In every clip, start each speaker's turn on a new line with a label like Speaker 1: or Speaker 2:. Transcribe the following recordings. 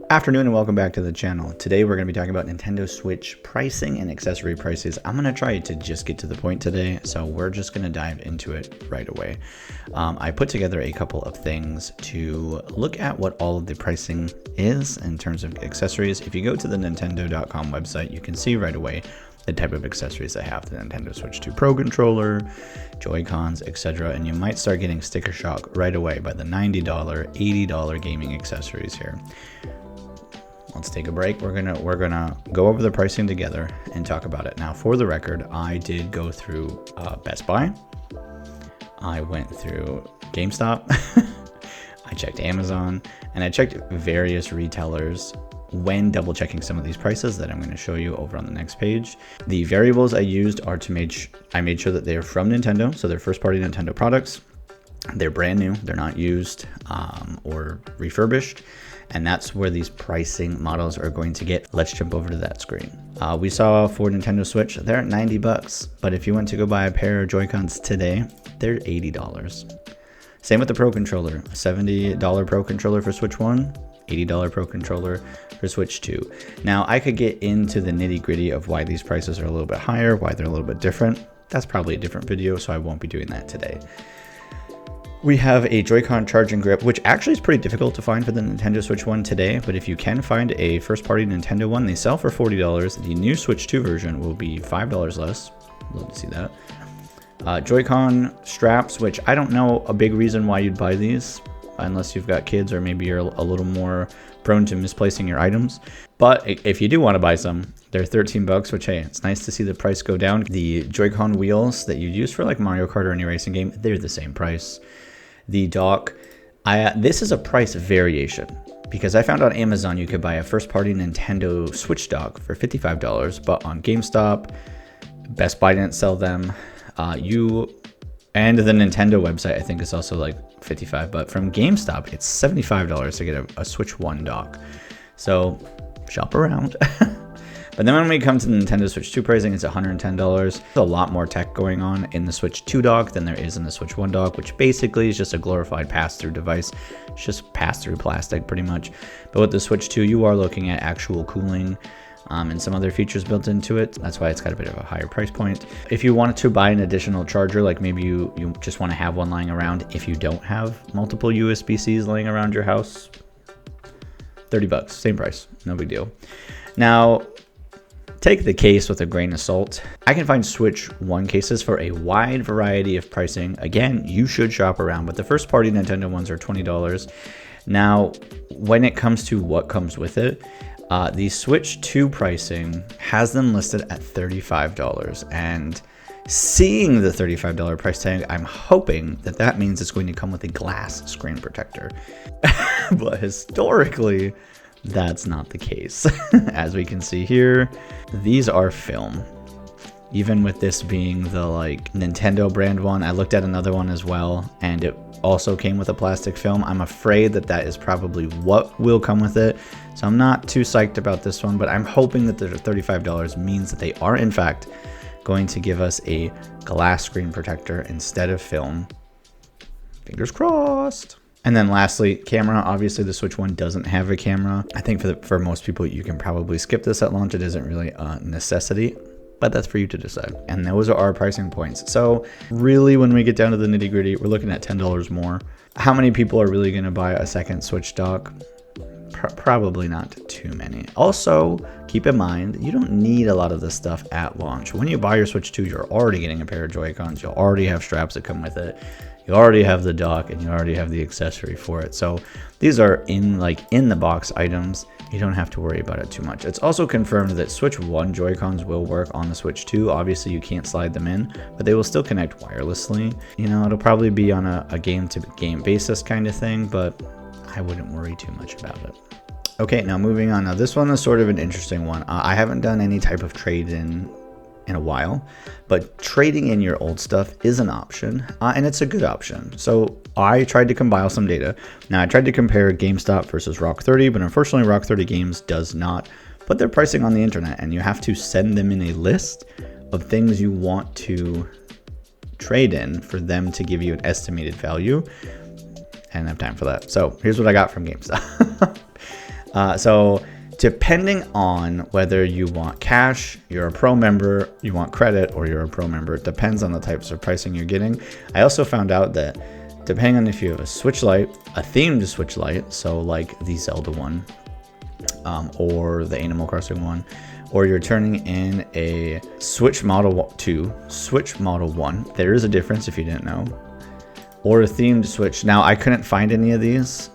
Speaker 1: Afternoon and welcome back to the channel. Today we're going to be talking about Nintendo Switch pricing and accessory prices. I'm going to try to just get to the point today, so we're just going to dive into it right away. I put together a couple of things to look at what all of the pricing is in terms of accessories. If you go to the Nintendo.com website, you can see right away the type of accessories they have: the Nintendo Switch 2 Pro Controller, Joy-Cons, etc. And you might start getting sticker shock right away by the $90, $80 gaming accessories here. Let's take a break. We're gonna go over the pricing together and talk about it. Now, for the record, I did go through Best Buy. I went through GameStop. I checked Amazon, and I checked various retailers when double checking some of these prices that I'm going to show you over on the next page. The variables I used are I made sure that they're from Nintendo, so they're first party Nintendo products. They're brand new, they're not used or refurbished. And that's where these pricing models are going to get. Let's jump over to that screen. We saw for Nintendo Switch, they're at $90, but if you went to go buy a pair of Joy-Cons today, they're $80. Same with the Pro Controller, $70 Pro Controller for Switch 1, $80 Pro Controller for Switch 2. Now, I could get into the nitty-gritty of why these prices are a little bit higher, why they're a little bit different. That's probably a different video, so I won't be doing that today. We have a Joy-Con charging grip, which actually is pretty difficult to find for the Nintendo Switch 1 today, but if you can find a first-party Nintendo one, they sell for $40. The new Switch 2 version will be $5 less. Love to see that. Joy-Con straps, which I don't know a big reason why you'd buy these, unless you've got kids or maybe you're a little more prone to misplacing your items. But if you do want to buy some, they're $13, which, hey, it's nice to see the price go down. The Joy-Con wheels that you use for like Mario Kart or any racing game, they're the same price. The dock, this is a price variation because I found on Amazon you could buy a first-party Nintendo Switch dock for $55, but on GameStop, Best Buy didn't sell them. And the Nintendo website I think is also like $55, but from GameStop it's $75 to get a Switch 1 dock. So shop around. But then when we come to the Nintendo Switch 2 pricing, it's $110. There's a lot more tech going on in the Switch 2 dock than there is in the Switch 1 dock, which basically is just a glorified pass-through device. It's just pass-through plastic pretty much. But with the Switch 2, you are looking at actual cooling and some other features built into it. That's why it's got a bit of a higher price point. If you wanted to buy an additional charger, like maybe you just want to have one lying around, if you don't have multiple USB-Cs laying around your house, $30, same price, no big deal. Now, take the case with a grain of salt. I can find Switch 1 cases for a wide variety of pricing. Again, you should shop around, but the first party Nintendo ones are $20. Now, when it comes to what comes with it, the Switch 2 pricing has them listed at $35. And seeing the $35 price tag, I'm hoping that means it's going to come with a glass screen protector. But historically, that's not the case. As we can see here, these are film. Even with this being the like Nintendo brand one, I looked at another one as well, and it also came with a plastic film. I'm afraid that is probably what will come with it. So I'm not too psyched about this one, but I'm hoping that the $35 means that they are in fact going to give us a glass screen protector instead of film. Fingers crossed. And then lastly, camera. Obviously, the Switch 1 doesn't have a camera. I think for most people, you can probably skip this at launch. It isn't really a necessity, but that's for you to decide. And those are our pricing points. So really, when we get down to the nitty gritty, we're looking at $10 more. How many people are really going to buy a second Switch dock? Probably not too many. Also, keep in mind, you don't need a lot of this stuff at launch. When you buy your Switch 2, you're already getting a pair of Joy-Cons. You'll already have straps that come with it. You already have the dock and you already have the accessory for it. So these are in the box items. You don't have to worry about it too much. It's also confirmed that Switch 1 Joy-Cons will work on the Switch 2. Obviously you can't slide them in, but they will still connect wirelessly. You know, it'll probably be on a game to game basis kind of thing, but I wouldn't worry too much about it. Okay, now moving on. Now this one is sort of an interesting one. I haven't done any type of trade in a while, but trading in your old stuff is an option, and it's a good option. So I tried to compile some data. Now I tried to compare GameStop versus Rock30, but unfortunately Rock30 Games does not put their pricing on the internet, and you have to send them in a list of things you want to trade in for them to give you an estimated value. I didn't have time for that. So here's what I got from GameStop. So depending on whether you want cash, you're a pro member, you want credit, or you're a pro member, it depends on the types of pricing you're getting. I also found out that depending on if you have a Switch Lite, a themed Switch Lite, so like the Zelda one, or the Animal Crossing one, or you're turning in a Switch Model 2, Switch Model 1, there is a difference if you didn't know, or a themed Switch. Now, I couldn't find any of these.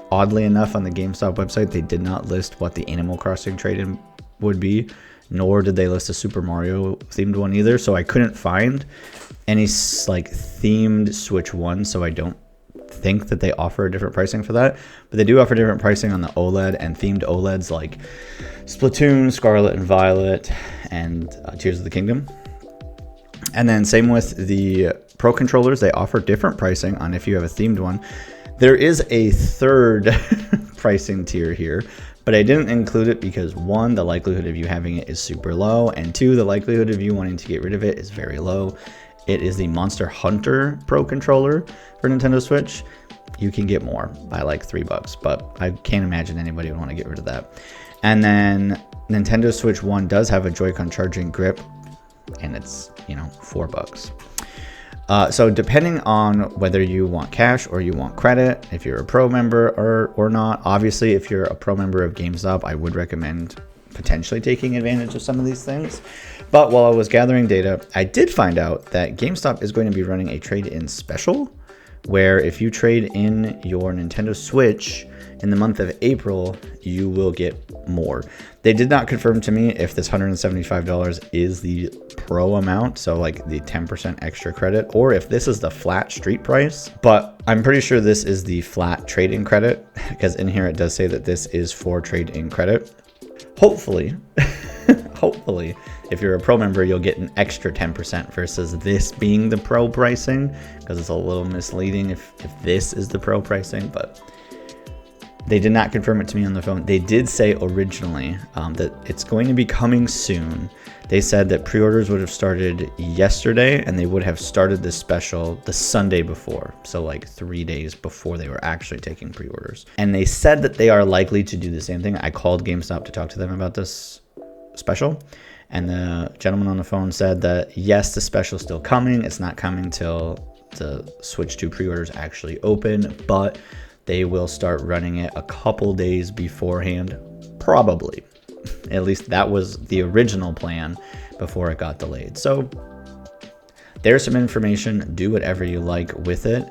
Speaker 1: Oddly enough, on the GameStop website, they did not list what the Animal Crossing trade-in would be, nor did they list a Super Mario themed one either, so I couldn't find any like themed Switch one, so I don't think that they offer a different pricing for that. But they do offer different pricing on the OLED and themed OLEDs like Splatoon, Scarlet and Violet, and Tears of the Kingdom. And then same with the Pro controllers, they offer different pricing on if you have a themed one. There is a third pricing tier here, but I didn't include it because 1, the likelihood of you having it is super low, and 2, the likelihood of you wanting to get rid of it is very low. It is the Monster Hunter Pro controller for Nintendo Switch. You can get more by like $3, but I can't imagine anybody would want to get rid of that. And then Nintendo Switch 1 does have a Joy-Con charging grip, and it's, $4. So depending on whether you want cash or you want credit, if you're a pro member or not, obviously if you're a pro member of GameStop, I would recommend potentially taking advantage of some of these things. But while I was gathering data, I did find out that GameStop is going to be running a trade-in special, where if you trade in your Nintendo Switch in the month of April, you will get more. They did not confirm to me if this $175 is the pro amount, so like the 10% extra credit, or if this is the flat street price, but I'm pretty sure this is the flat trade-in credit, because in here it does say that this is for trade-in credit. Hopefully, hopefully, if you're a pro member, you'll get an extra 10% versus this being the pro pricing, because it's a little misleading if this is the pro pricing, but they did not confirm it to me on the phone. They did say originally that it's going to be coming soon. They said that pre-orders would have started yesterday, and they would have started this special the Sunday before. So like 3 days before they were actually taking pre-orders. And they said that they are likely to do the same thing. I called GameStop to talk to them about this special, and the gentleman on the phone said that yes, the special is still coming. It's not coming till the Switch 2 pre-orders actually open, but they will start running it a couple days beforehand, probably. At least that was the original plan before it got delayed. So there's some information. Do whatever you like with it.